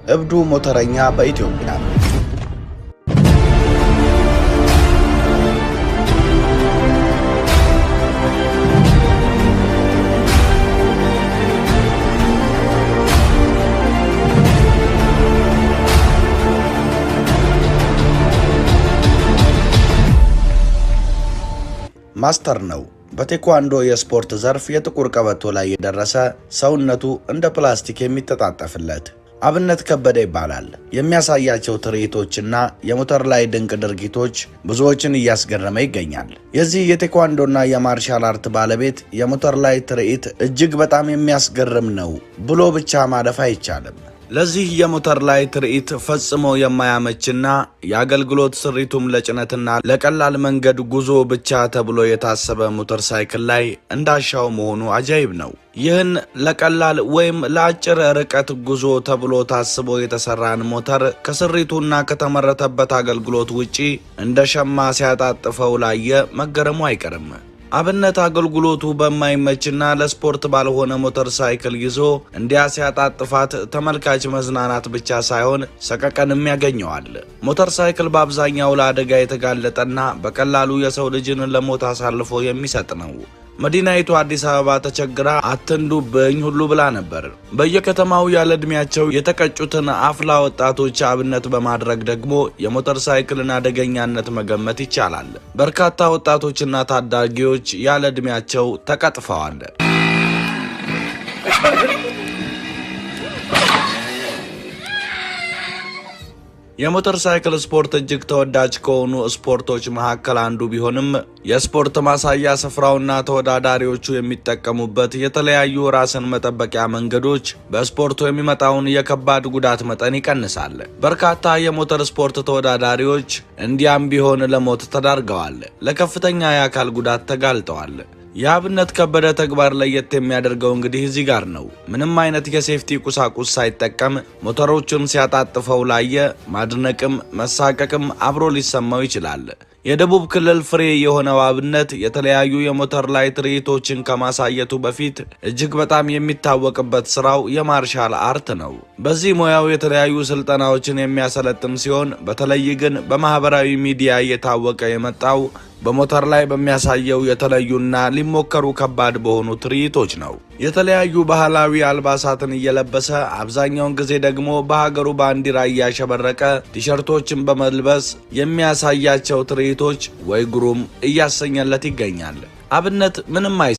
እብዱ ሞተረኛ በኢትዮጵያ። ማስተር ነው። በቴኳንዶ የስፖርት ዘርፍ የጥቁር ቀበቶ ላይ የደረሰ ሰውነቱ እንደ ፕላስቲክ የሚተጣጠፍለት አብነት ከበደ ይባላል። የሚያሳያቸው ትርኢቶችና የሞተር ላይ ድንቅ ድርጊቶች ብዙዎችን እያስገረመ ይገኛል። የዚህ የቴኳንዶና የማርሻል አርት ባለቤት የሞተር ላይ ትርኢት እጅግ በጣም የሚያስገርም ነው ብሎ ብቻ ማለፍ አይቻልም። ለዚህ የሞተር ላይ ትርኢት ፈጽሞ የማያመችና የአገልግሎት ስሪቱም ለጭነትና ለቀላል መንገድ ጉዞ ብቻ ተብሎ የታሰበ ሞተር ሳይክል ላይ እንዳሻው መሆኑ አጃይብ ነው። ይህን ለቀላል ወይም ለአጭር ርቀት ጉዞ ተብሎ ታስቦ የተሰራን ሞተር ከስሪቱና ከተመረተበት አገልግሎት ውጪ እንደ ሸማ ሲያጣጥፈው ላየ መገረሙ አይቀርም። አብነት አገልግሎቱ በማይመችና ለስፖርት ባልሆነ ሞተር ሳይክል ይዞ እንዲያ ሲያጣጥፋት ተመልካች መዝናናት ብቻ ሳይሆን ሰቀቀንም ያገኘዋል። ሞተር ሳይክል በአብዛኛው ለአደጋ የተጋለጠና በቀላሉ የሰው ልጅን ለሞት አሳልፎ የሚሰጥ ነው። መዲናይቱ አዲስ አበባ ተቸግራ አትንዱብኝ ሁሉ ብላ ነበር። በየከተማው ያለ ዕድሜያቸው የተቀጩትን አፍላ ወጣቶች አብነት በማድረግ ደግሞ የሞተር ሳይክልን አደገኛነት መገመት ይቻላል። በርካታ ወጣቶችና ታዳጊዎች ያለ ዕድሜያቸው ተቀጥፈዋል። የሞተር ሳይክል ስፖርት እጅግ ተወዳጅ ከሆኑ ስፖርቶች መካከል አንዱ ቢሆንም የስፖርት ማሳያ ስፍራውና ተወዳዳሪዎቹ የሚጠቀሙበት የተለያዩ ራስን መጠበቂያ መንገዶች በስፖርቱ የሚመጣውን የከባድ ጉዳት መጠን ይቀንሳል። በርካታ የሞተር ስፖርት ተወዳዳሪዎች እንዲያም ቢሆን ለሞት ተዳርገዋል፣ ለከፍተኛ የአካል ጉዳት ተጋልጠዋል። የአብነት ከበደ ተግባር ለየት የሚያደርገው እንግዲህ እዚህ ጋር ነው። ምንም አይነት የሴፍቲ ቁሳቁስ ሳይጠቀም ሞተሮቹን ሲያጣጥፈው ላየ ማድነቅም መሳቀቅም አብሮ ሊሰማው ይችላል። የደቡብ ክልል ፍሬ የሆነው አብነት የተለያዩ የሞተር ላይ ትርኢቶችን ከማሳየቱ በፊት እጅግ በጣም የሚታወቅበት ስራው የማርሻል አርት ነው። በዚህ ሙያው የተለያዩ ስልጠናዎችን የሚያሰለጥን ሲሆን በተለይ ግን በማህበራዊ ሚዲያ እየታወቀ የመጣው በሞተር ላይ በሚያሳየው የተለዩና ሊሞከሩ ከባድ በሆኑ ትርኢቶች ነው። የተለያዩ ባህላዊ አልባሳትን እየለበሰ አብዛኛውን ጊዜ ደግሞ በሀገሩ ባንዲራ እያሸበረቀ ቲሸርቶችን በመልበስ የሚያሳያቸው ትርኢቶች ወይ ግሩም እያሰኘለት ይገኛል። አብነት ምንም